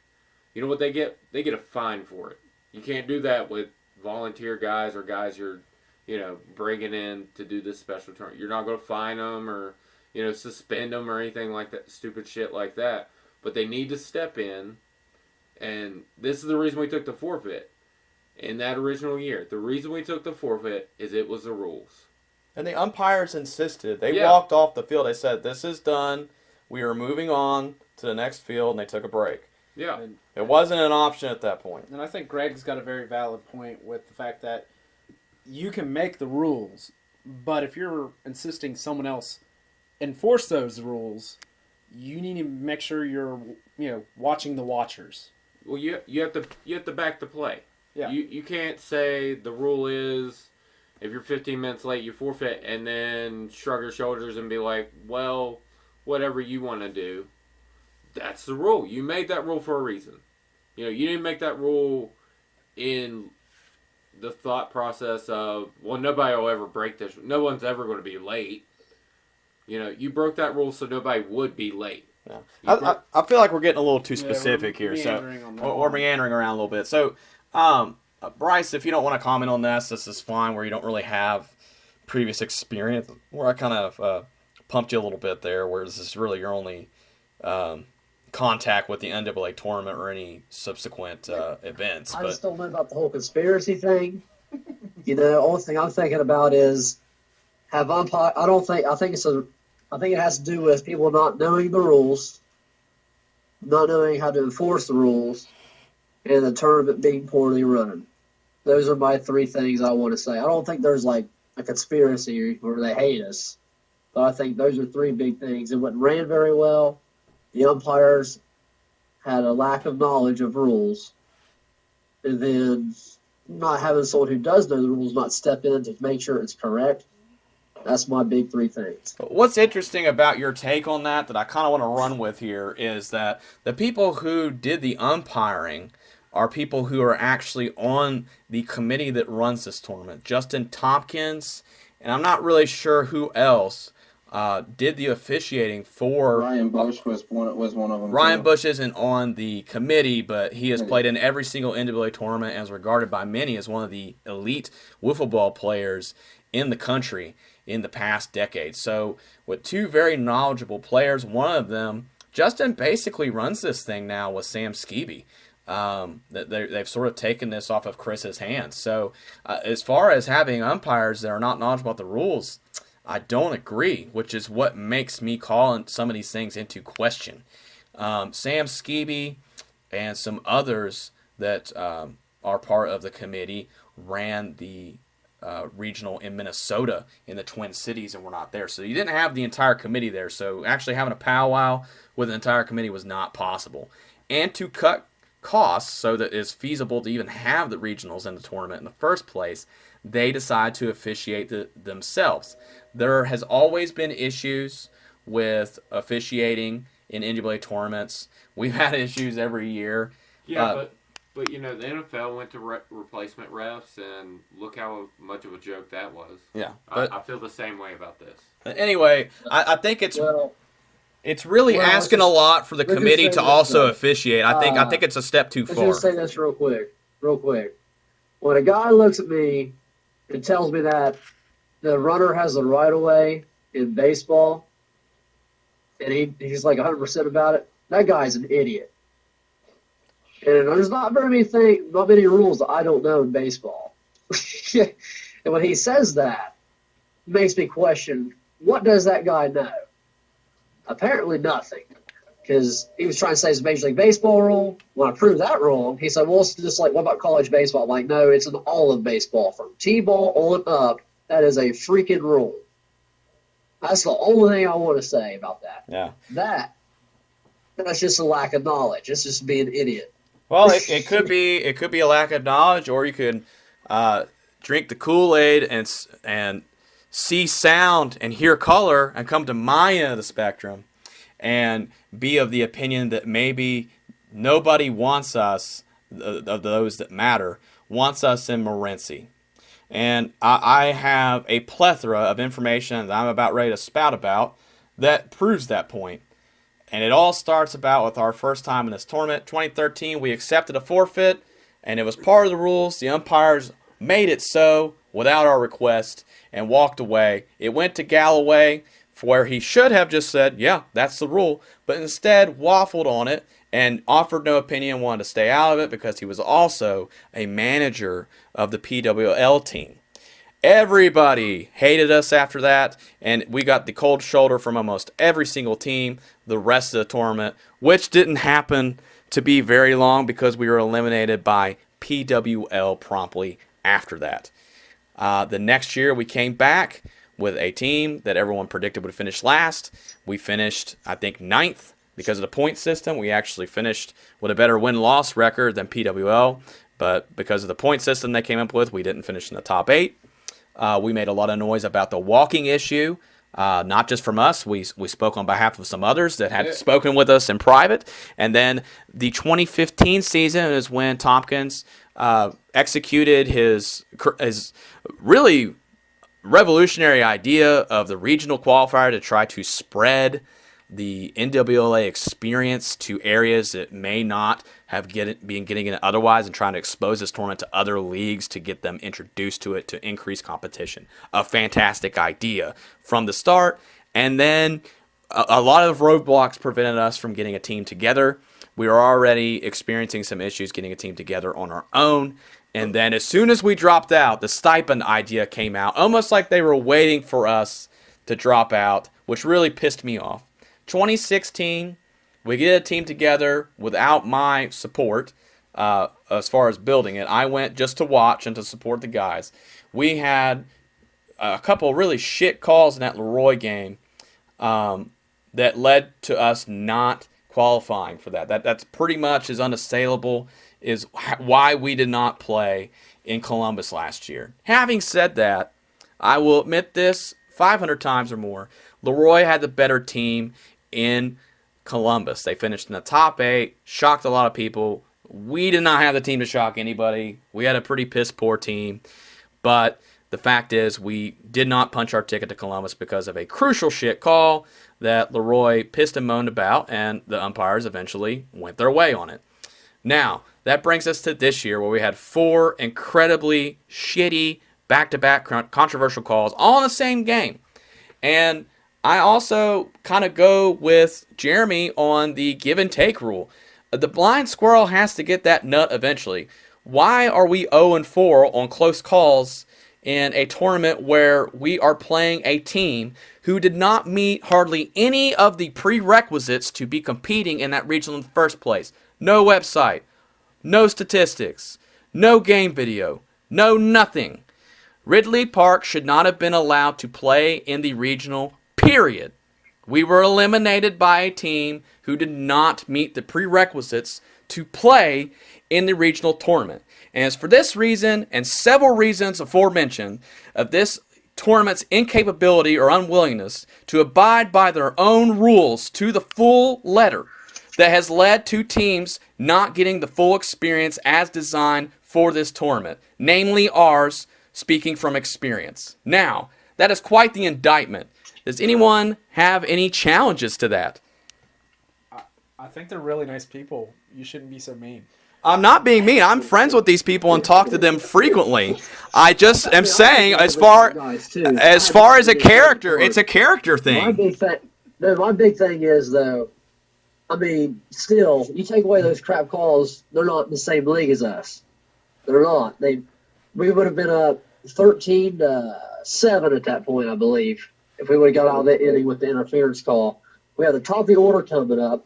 [SPEAKER 3] you know what they get? They get a fine for it. You can't do that with volunteer guys or guys you're, bringing in to do this special tournament. You're not going to fine them or, suspend them or anything like that, stupid shit like that. But they need to step in, and this is the reason we took the forfeit in that original year. The reason we took the forfeit is it was the rules.
[SPEAKER 2] And the umpires insisted. They
[SPEAKER 3] Yeah.
[SPEAKER 2] walked off the field. They said, this is done. We are moving on to the next field, and they took a break.
[SPEAKER 3] Yeah.
[SPEAKER 2] It wasn't an option at that point.
[SPEAKER 5] And I think Greg's got a very valid point with the fact that you can make the rules, but if you're insisting someone else enforce those rules, you need to make sure you're, watching the watchers.
[SPEAKER 3] Well, you have to back the play.
[SPEAKER 5] Yeah.
[SPEAKER 3] You can't say the rule is if you're 15 minutes late you forfeit and then shrug your shoulders and be like, well, whatever you want to do. That's the rule. You made that rule for a reason. You know, you didn't make that rule in the thought process of, well, nobody will ever break this. No one's ever going to be late. You know, you broke that rule so nobody would be late.
[SPEAKER 2] Yeah. I feel like we're getting a little too
[SPEAKER 5] Yeah,
[SPEAKER 2] specific
[SPEAKER 5] we're
[SPEAKER 2] here, so
[SPEAKER 5] meandering on that
[SPEAKER 2] we're
[SPEAKER 5] one.
[SPEAKER 2] meandering around a little bit. So, Brice, if you don't want to comment on this is fine. Where you don't really have previous experience, where I kind of pumped you a little bit there, where this is really your only contact with the NWLA tournament or any subsequent events.
[SPEAKER 6] I
[SPEAKER 2] But
[SPEAKER 6] just don't know about the whole conspiracy thing. You know, only thing I'm thinking about is have umpire. I think it has to do with people not knowing the rules, not knowing how to enforce the rules, and the tournament being poorly run. Those are my three things I want to say. I don't think there's like a conspiracy where they hate us, but I think those are three big things. It wasn't ran very well. The umpires had a lack of knowledge of rules, and then not having someone who does know the rules not step in to make sure it's correct. That's my big three things.
[SPEAKER 2] what's interesting about your take on that I kind of want to run with here is that the people who did the umpiring are people who are actually on the committee that runs this tournament. Justin Tompkins, and I'm not really sure who else did the officiating for.
[SPEAKER 4] Ryan Bush was one of them.
[SPEAKER 2] Ryan
[SPEAKER 4] too.
[SPEAKER 2] Bush isn't on the committee, but he has played in every single NWA tournament and is regarded by many as one of the elite wiffle ball players in the country in the past decade. So with two very knowledgeable players, one of them, Justin basically runs this thing now with Sam Skibbe. They've sort of taken this off of Chris's hands. So as far as having umpires that are not knowledgeable about the rules, I don't agree, which is what makes me call some of these things into question. Sam Skibbe and some others that are part of the committee ran the regional in Minnesota in the Twin Cities and were not there. So you didn't have the entire committee there. So actually having a powwow with the entire committee was not possible. And to cut costs so that it's feasible to even have the regionals in the tournament in the first place, they decide to officiate themselves. There has always been issues with officiating in NWA tournaments. We've had issues every year.
[SPEAKER 3] Yeah, but you know, the NFL went to replacement refs, and look how much of a joke that was.
[SPEAKER 2] Yeah, but
[SPEAKER 3] I feel the same way about this.
[SPEAKER 2] anyway, I think it's
[SPEAKER 6] Well,
[SPEAKER 2] really asking a lot for the
[SPEAKER 6] let's just
[SPEAKER 2] committee
[SPEAKER 6] say
[SPEAKER 2] to
[SPEAKER 6] this,
[SPEAKER 2] also
[SPEAKER 6] though.
[SPEAKER 2] officiate. I think it's a step too
[SPEAKER 6] let's
[SPEAKER 2] far.
[SPEAKER 6] just say this real quick. When a guy looks at me and tells me that the runner has the right of way in baseball, and he's like 100% about it, that guy's an idiot. And there's not many rules that I don't know in baseball. And when he says that, it makes me question, what does that guy know? Apparently nothing. Because he was trying to say it's a Major League Baseball rule. When I proved that wrong, he said, well, it's just like, what about college baseball? I'm like, no, it's an all of baseball. From T-ball on up, that is a freaking rule. That's the only thing I want to say about that.
[SPEAKER 2] Yeah.
[SPEAKER 6] That's just a lack of knowledge. It's just being an idiot.
[SPEAKER 2] Well, it could be a lack of knowledge, or you could drink the Kool-Aid and see sound and hear color and come to my end of the spectrum and be of the opinion that maybe nobody wants us, of those that matter, wants us in Morenci. And I have a plethora of information that I'm about ready to spout about that proves that point. And it all starts about with our first time in this tournament. 2013, we accepted a forfeit, and it was part of the rules. The umpires made it so without our request and walked away. It went to Gallaway, where he should have just said, yeah, that's the rule, but instead waffled on it and offered no opinion, wanted to stay out of it because he was also a manager of the PWL team. Everybody hated us after that, and we got the cold shoulder from almost every single team the rest of the tournament, which didn't happen to be very long because we were eliminated by PWL promptly after that. The next year we came back with a team that everyone predicted would finish last. We finished, I think, 9th Because of the point system, we actually finished with a better win-loss record than PWL. But because of the point system they came up with, we didn't finish in the top 8. We made a lot of noise about the walking issue. Not just from us. We spoke on behalf of some others that had spoken with us in private. And then the 2015 season is when Tompkins executed his really revolutionary idea of the regional qualifier to try to spread the NWLA experience to areas that may not have been getting it otherwise, and trying to expose this tournament to other leagues to get them introduced to it to increase competition. A fantastic idea from the start. And then a lot of roadblocks prevented us from getting a team together. We were already experiencing some issues getting a team together on our own. And then as soon as we dropped out, the stipend idea came out, almost like they were waiting for us to drop out, which really pissed me off. 2016, we get a team together without my support as far as building it. I went just to watch and to support the guys. We had a couple really shit calls in that Leroy game that led to us not qualifying for that. That's pretty much as unassailable is why we did not play in Columbus last year. Having said that, I will admit this 500 times or more. Leroy had the better team in Columbus. They finished in the top 8, shocked a lot of people. We did not have the team to shock anybody. We had a pretty piss poor team. But the fact is, we did not punch our ticket to Columbus because of a crucial shit call that Leroy pissed and moaned about, and the umpires eventually went their way on it. Now, that brings us to this year, where we had 4 incredibly shitty back-to-back controversial calls all in the same game. And I also kind of go with Jeremy on the give and take rule. The blind squirrel has to get that nut eventually. Why are we 0-4 on close calls in a tournament where we are playing a team who did not meet hardly any of the prerequisites to be competing in that regional in the first place? No website, no statistics, no game video, no nothing. Ridley Park should not have been allowed to play in the regional, period. We were eliminated by a team who did not meet the prerequisites to play in the regional tournament. And it's for this reason, and several reasons aforementioned, of this tournament's incapability or unwillingness to abide by their own rules to the full letter, that has led to teams not getting the full experience as designed for this tournament, namely ours, speaking from experience. Now, that is quite the indictment. Does anyone have any challenges to that?
[SPEAKER 5] I think they're really nice people. You shouldn't be so mean.
[SPEAKER 2] I'm not being mean. I'm friends with these people and talk to them frequently. I just am saying, as far as a character, it's a character thing.
[SPEAKER 6] My big thing is, though, I mean, still, you take away those crap calls, they're not in the same league as us. They're not. We would have been up 13-7 at that point, I believe, if we would have got out of that inning with the interference call. We had the top of the order coming up.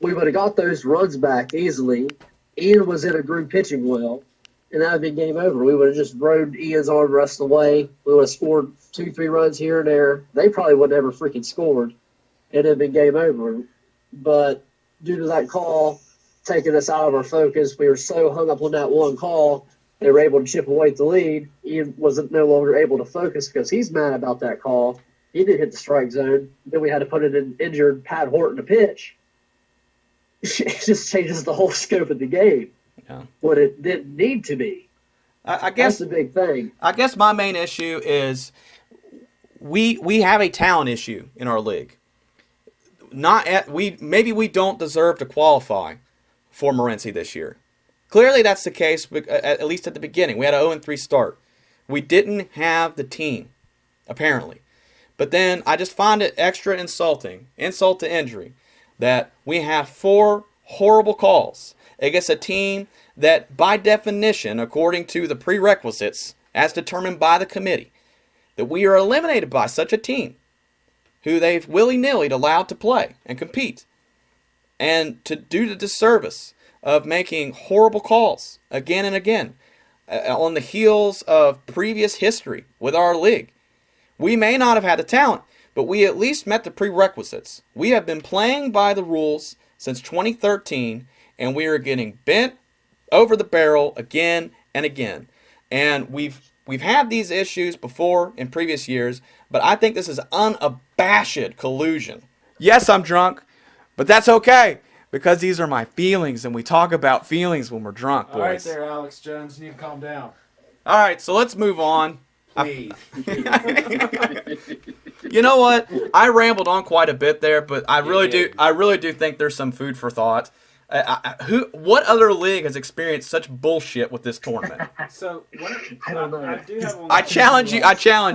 [SPEAKER 6] We would have got those runs back easily. Ian was in a group pitching well, and that would have been game over. We would have just rode Ian's arm the rest of the way. We would have scored 2-3 runs here and there. They probably would have never freaking scored. It would have been game over. But due to that call taking us out of our focus, we were so hung up on that one call, they were able to chip away at the lead. Ian wasn't no longer able to focus because he's mad about that call. He didn't hit the strike zone. Then we had to put it in injured Pat Horton to pitch. It just changes the whole scope of the game.
[SPEAKER 2] Yeah.
[SPEAKER 6] What it didn't need to be.
[SPEAKER 2] I guess
[SPEAKER 6] that's the big thing.
[SPEAKER 2] I guess my main issue is we have a talent issue in our league. Maybe we don't deserve to qualify for Morenci this year. Clearly that's the case, at least at the beginning. We had an 0-3 start. We didn't have the team, apparently. But then I just find it extra insulting, insult to injury, that we have 4 horrible calls against a team that, by definition, according to the prerequisites as determined by the committee, that we are eliminated by such a team who they've willy-nilly allowed to play and compete. And to do the disservice of making horrible calls again and again on the heels of previous history with our league. We may not have had the talent, but we at least met the prerequisites. We have been playing by the rules since 2013, and we are getting bent over the barrel again and again. And we've had these issues before in previous years, but I think this is unabashed collusion. Yes, I'm drunk, but that's okay, because these are my feelings, and we talk about feelings when we're drunk, boys.
[SPEAKER 5] All right there, Alex Jones. You need to calm down.
[SPEAKER 2] All right, so let's move on.
[SPEAKER 5] Please.
[SPEAKER 2] You know what? I rambled on quite a bit there, but I really do think there's some food for thought. What other league has experienced such bullshit with this tournament?
[SPEAKER 5] So
[SPEAKER 6] I don't know.
[SPEAKER 5] I do have one.
[SPEAKER 2] I challenge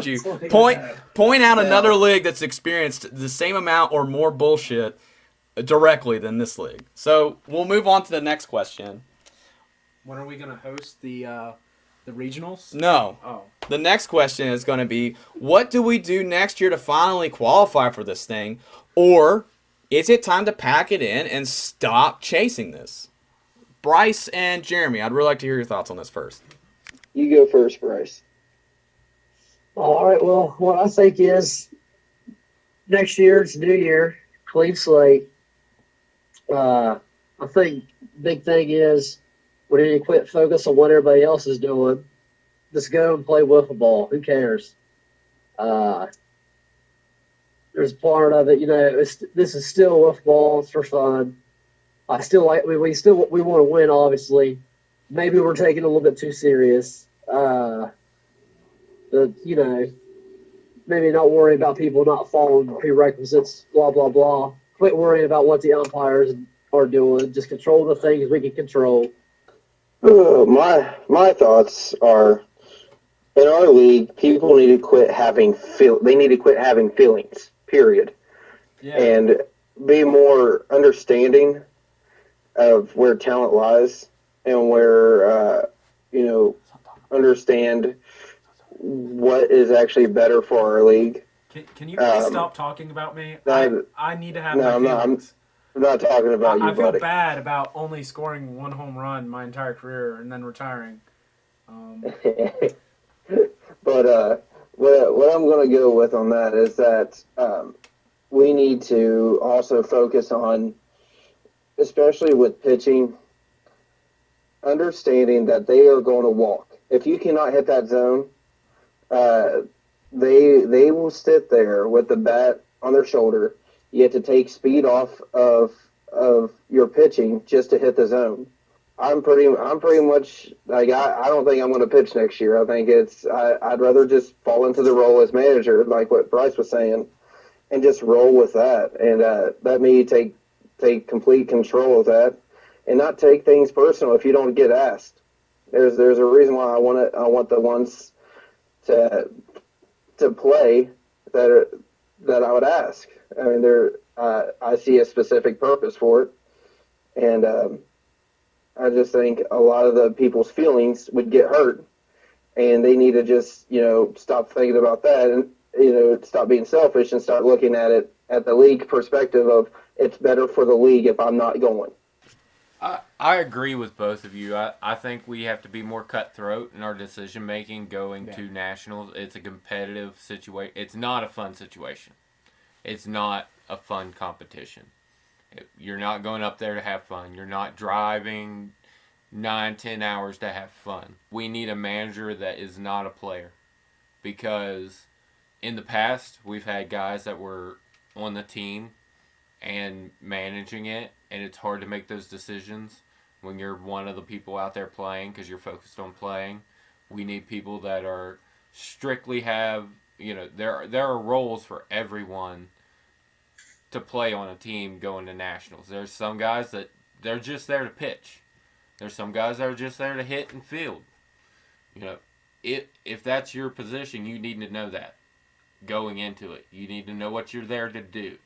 [SPEAKER 2] you. Point out another league that's experienced the same amount or more bullshit directly than this league. So we'll move on to the next question.
[SPEAKER 5] When are we going to host the regionals?
[SPEAKER 2] No.
[SPEAKER 5] Oh.
[SPEAKER 2] The next question is going to be, what do we do next year to finally qualify for this thing? Or is it time to pack it in and stop chasing this? Brice and Jeremy, I'd really like to hear your thoughts on this first.
[SPEAKER 4] You go first, Brice.
[SPEAKER 6] All right. Well, what I think is next year, it's a new year, clean slate. I think big thing is we need to quit focus on what everybody else is doing. Just go and play wiffle ball. Who cares? There's part of it, this is still wiffle ball. It's for fun. I still like. We want to win, obviously. Maybe we're taking it a little bit too serious. But maybe not worry about people not following prerequisites. Blah blah blah. Quit worrying about what the umpires are doing. Just control the things we can control.
[SPEAKER 4] My thoughts are, in our league, people need to quit having feelings. Period.
[SPEAKER 5] Yeah.
[SPEAKER 4] And be more understanding of where talent lies and where understand what is actually better for our league.
[SPEAKER 5] Can you please stop talking about me? I need to have my feelings.
[SPEAKER 4] I'm not talking about you,
[SPEAKER 5] I feel
[SPEAKER 4] buddy.
[SPEAKER 5] bad about only scoring one home run my entire career and then retiring.
[SPEAKER 4] But what I'm going to go with on that is that we need to also focus on, especially with pitching, understanding that they are going to walk. If you cannot hit that zone, they will sit there with the bat on their shoulder. You have to take speed off of your pitching just to hit the zone. I'm pretty much like I don't think I'm going to pitch next year. I think I'd rather just fall into the role as manager, like what Brice was saying, and just roll with that. And let me take complete control of that, and not take things personal if you don't get asked. There's a reason why I want the ones to play that I would ask. I mean, I see a specific purpose for it, and I just think a lot of the people's feelings would get hurt, and they need to just stop thinking about that and stop being selfish and start looking at it at the league perspective of it's better for the league if I'm not going.
[SPEAKER 3] I agree with both of you. I think we have to be more cutthroat in our decision making going to nationals. It's a competitive situation. It's not a fun situation. It's not a fun competition. You're not going up there to have fun. You're not driving 9-10 hours to have fun. We need a manager that is not a player, because in the past we've had guys that were on the team and managing it, and it's hard to make those decisions when you're one of the people out there playing because you're focused on playing. We need people that are strictly have, there are roles for everyone to play on a team going to nationals. There's some guys that they're just there to pitch. There's some guys that are just there to hit and field. If that's your position, you need to know that going into it. You need to know what you're there to do.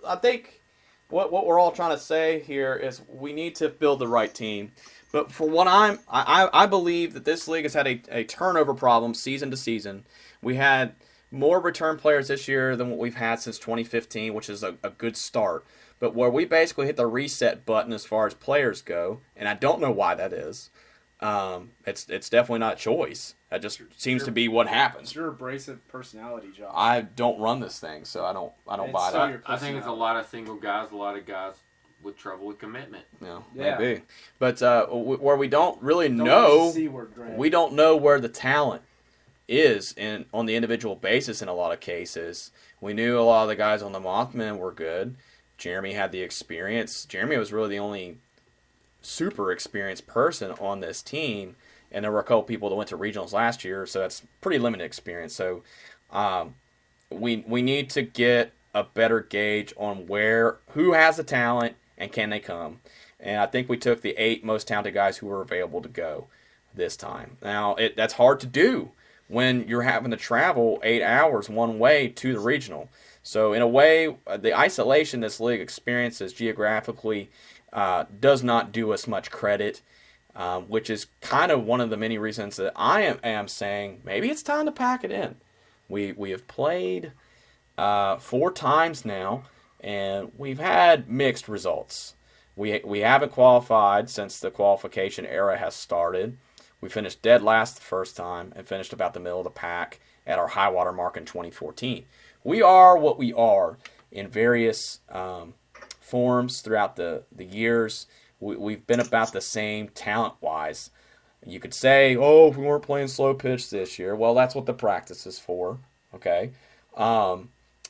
[SPEAKER 2] I think what we're all trying to say here is we need to build the right team. But for what I believe that this league has had a turnover problem season to season. We had more return players this year than what we've had since 2015, which is a good start. But where we basically hit the reset button as far as players go, and I don't know why that is, it's definitely not a choice. That just seems to be what happens.
[SPEAKER 5] It's your abrasive personality, Josh.
[SPEAKER 2] I don't run this thing, so I don't
[SPEAKER 5] It's
[SPEAKER 2] buy
[SPEAKER 5] so
[SPEAKER 2] that.
[SPEAKER 5] your
[SPEAKER 3] I think it's a
[SPEAKER 5] personality.
[SPEAKER 3] lot of single guys, a lot of guys with trouble with commitment.
[SPEAKER 2] Yeah,
[SPEAKER 5] Yeah.
[SPEAKER 2] maybe. But where we don't really
[SPEAKER 5] Don't
[SPEAKER 2] know,
[SPEAKER 5] use the C word, Greg.
[SPEAKER 2] we don't know where the talent is on the individual basis in a lot of cases. We knew a lot of the guys on the Mothman were good. Jeremy had the experience. Jeremy was really the only super experienced person on this team, and there were a couple people that went to regionals last year, so that's pretty limited experience. So we need to get a better gauge on who has the talent and can they come. And I think we took the 8 most talented guys who were available to go this time. Now that's hard to do when you're having to travel 8 hours one way to the regional. So in a way, the isolation this league experiences geographically does not do us much credit, which is kind of one of the many reasons that I am saying maybe it's time to pack it in. We have played 4 times now, and we've had mixed results. We haven't qualified since the qualification era has started. We finished dead last the first time and finished about the middle of the pack at our high water mark in 2014. We are what we are in various forms throughout the years. We've been about the same talent-wise. You could say, oh, if we weren't playing slow pitch this year. Well, that's what the practice is for, okay? And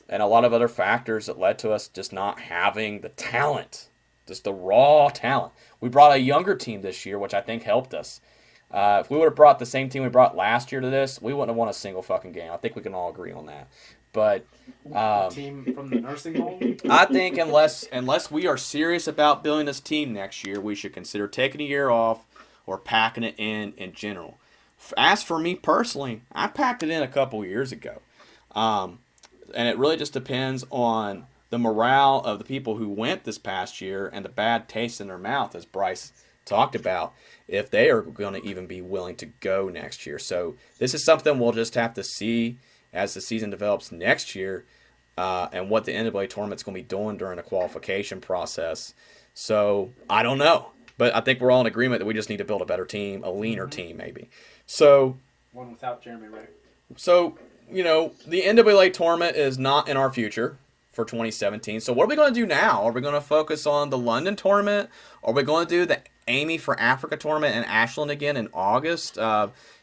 [SPEAKER 2] a lot of other factors that led to us just not having the talent, just the raw talent. We brought a younger team this year, which I think helped us. If we would have brought the same team we brought last year to this, we wouldn't have won a single fucking game. I think we can all agree on that. But
[SPEAKER 5] The team from the nursing home?
[SPEAKER 2] I think unless we are serious about building this team next year, we should consider taking a year off or packing it in general. As for me personally, I packed it in a couple years ago. And it really just depends on the morale of the people who went this past year and the bad taste in their mouth, as Brice talked about, if they are going to even be willing to go next year. So this is something we'll just have to see as the season develops next year, and what the NWA tournament's going to be doing during the qualification process. So I don't know, but I think we're all in agreement that we just need to build a better team, a leaner team maybe. So
[SPEAKER 5] One without Jeremy Ray.
[SPEAKER 2] the NWA tournament is not in our future for 2017. So what are we going to do now? Are we going to focus on the London tournament? Are we going to do the Amy for Africa tournament in Ashland again in August?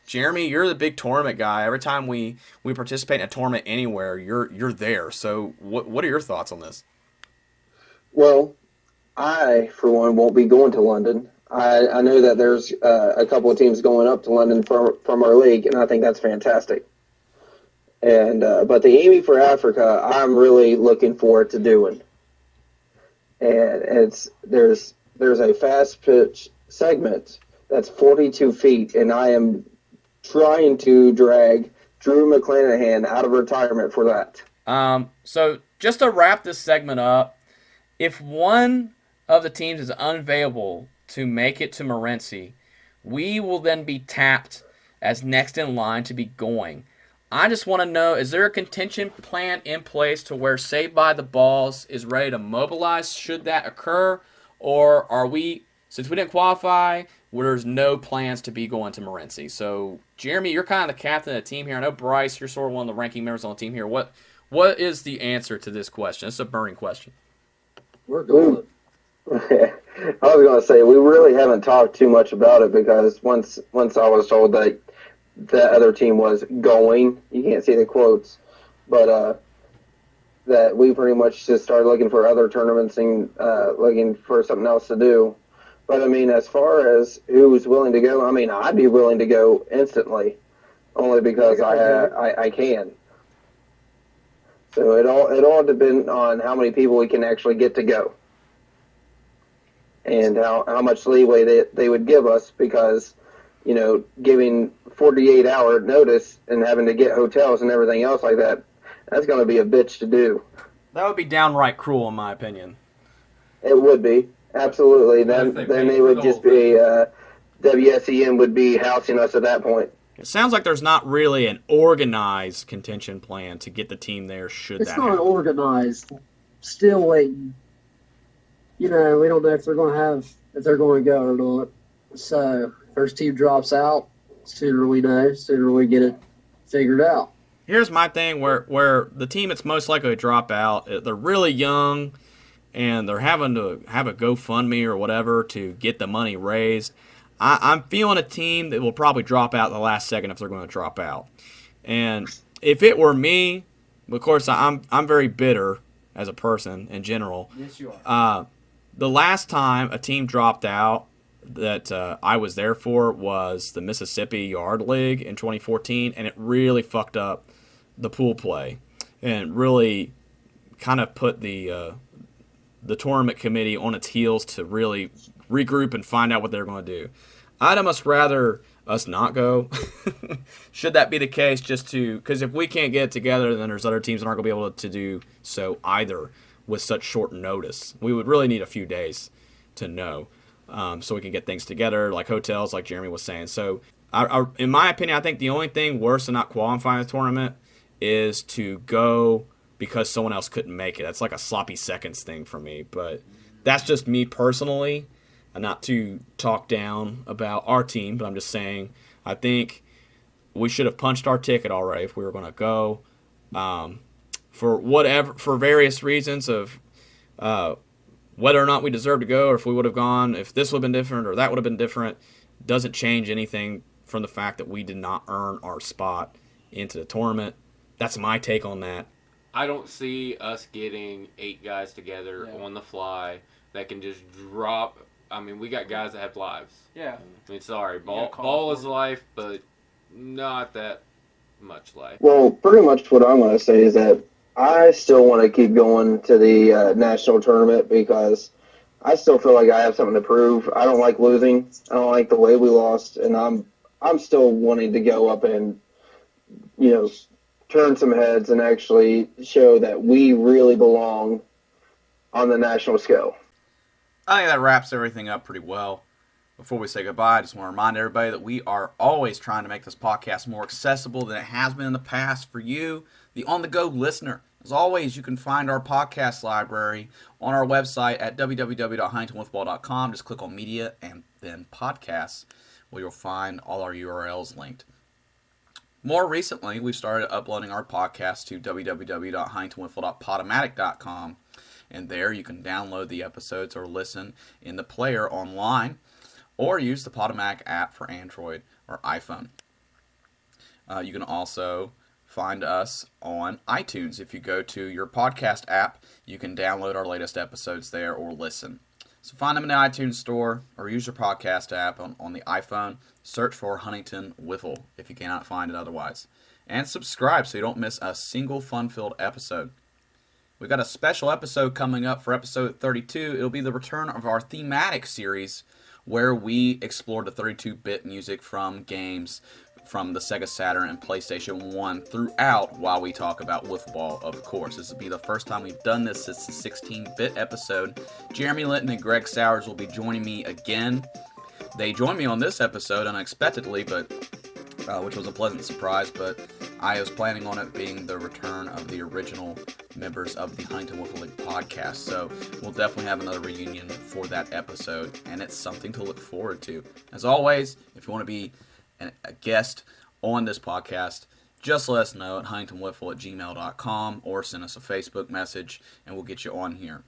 [SPEAKER 2] Jeremy, you're the big tournament guy. Every time we participate in a tournament anywhere, you're there. So what are your thoughts on this?
[SPEAKER 4] Well, I, for one, won't be going to London. I know that there's a couple of teams going up to London from our league, and I think that's fantastic. And but the Amy for Africa, I'm really looking forward to doing. And there's a fast pitch segment that's 42 feet, and I am trying to drag Drew McClanahan out of retirement for that.
[SPEAKER 2] So just to wrap this segment up, if one of the teams is unavailable to make it to Morenci, we will then be tapped as next in line to be going. I just want to know, is there a contention plan in place to where Saved by the Balls is ready to mobilize should that occur? Or are we, since we didn't qualify, there's no plans to be going to Morenci? So, Jeremy, you're kind of the captain of the team here. I know, Brice, you're sort of one of the ranking members on the team here. What is the answer to this question? It's a burning question.
[SPEAKER 6] We're going.
[SPEAKER 4] I was going to say, we really haven't talked too much about it because once I was told that the other team was going, you can't see the quotes, but that we pretty much just started looking for other tournaments and looking for something else to do. But, I mean, as far as who's willing to go, I mean, I'd be willing to go instantly, only because I can. So it all depends on how many people we can actually get to go, and how much leeway they would give us, because, giving 48-hour notice and having to get hotels and everything else like that, that's going to be a bitch to do.
[SPEAKER 2] That would be downright cruel, in my opinion.
[SPEAKER 4] It would be. Absolutely. Then they would just be, WSEM would be housing us at that point.
[SPEAKER 2] It sounds like there's not really an organized contention plan to get the team there should
[SPEAKER 6] It's
[SPEAKER 2] that
[SPEAKER 6] not
[SPEAKER 2] happen.
[SPEAKER 6] organized. Still waiting. We don't know if they're going to go or not. So First team drops out, sooner we know, sooner we get it figured out.
[SPEAKER 2] Here's my thing where the team that's most likely to drop out, they're really young and they're having to have a GoFundMe or whatever to get the money raised. I'm feeling a team that will probably drop out the last second if they're going to drop out. And if it were me, of course, I'm very bitter as a person in general.
[SPEAKER 5] Yes, you are.
[SPEAKER 2] The last time a team dropped out that I was there for was the Mississippi Yard League in 2014, and it really fucked up the pool play and really kind of put the tournament committee on its heels to really regroup and find out what they're going to do. I'd almost rather us not go, should that be the case, just to, because if we can't get it together, then there's other teams that aren't going to be able to do so either with such short notice. We would really need a few days to know, so we can get things together, like hotels, like Jeremy was saying. So, in my opinion, I think the only thing worse than not qualifying the tournament is to go because someone else couldn't make it. That's like a sloppy seconds thing for me, but that's just me personally. Not to talk down about our team, but I'm just saying I think we should have punched our ticket already if we were going to go. For various reasons of whether or not we deserve to go, or if we would have gone, if this would have been different or that would have been different, doesn't change anything from the fact that we did not earn our spot into the tournament. That's my take on that.
[SPEAKER 3] I don't see us getting 8 guys together on the fly that can just drop. I mean, we got guys that have lives.
[SPEAKER 5] Yeah.
[SPEAKER 3] I mean, sorry, ball is life, but not that much life.
[SPEAKER 4] Well, pretty much what I'm going to say is that I still want to keep going to the national tournament because I still feel like I have something to prove. I don't like losing. I don't like the way we lost, and I'm still wanting to go up and, turn some heads and actually show that we really belong on the national scale.
[SPEAKER 2] I think that wraps everything up pretty well. Before we say goodbye, I just want to remind everybody that we are always trying to make this podcast more accessible than it has been in the past for you, the on-the-go listener. As always, you can find our podcast library on our website at www.huntingtonwiffle.com. Just click on Media and then Podcasts, where you'll find all our URLs linked. More recently, we started uploading our podcast to www.huntingtonwiffle.podomatic.com. And there you can download the episodes or listen in the player online or use the Podomatic app for Android or iPhone. You can also find us on iTunes. If you go to your podcast app, you can download our latest episodes there or listen. So find them in the iTunes store or use your podcast app on the iPhone. Search for Huntington Wiffle if you cannot find it otherwise. And subscribe so you don't miss a single fun-filled episode. We've got a special episode coming up for episode 32. It'll be the return of our thematic series where we explore the 32-bit music from games from the Sega Saturn and PlayStation 1 throughout while we talk about wiffle ball, of course. This will be the first time we've done this. It's the 16-bit episode. Jeremy Litton and Greg Sowards will be joining me again. They joined me on this episode unexpectedly, but which was a pleasant surprise, but I was planning on it being the return of the original members of the Huntington Wiffle League podcast, so we'll definitely have another reunion for that episode, and it's something to look forward to. As always, if you want to be a guest on this podcast, just let us know at huntingtonwiffle@gmail.com or send us a Facebook message, and we'll get you on here.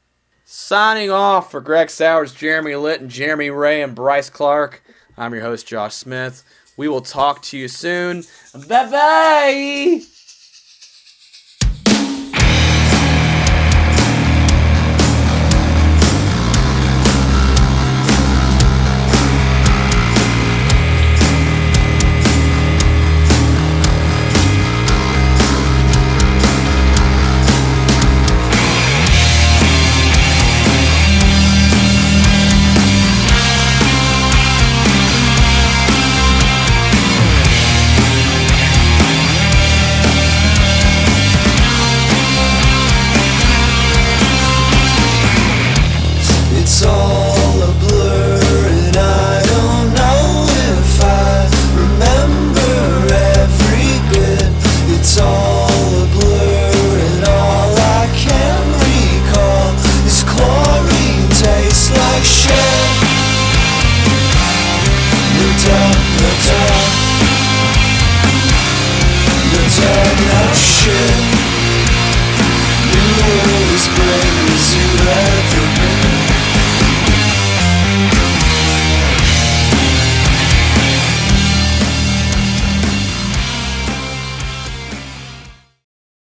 [SPEAKER 2] Signing off for Greg Sowards, Jeremy Litton, Jeremy Ray, and Brice Clark, I'm your host, Josh Smith. We will talk to you soon. Bye-bye!
[SPEAKER 1] greatest you ever been.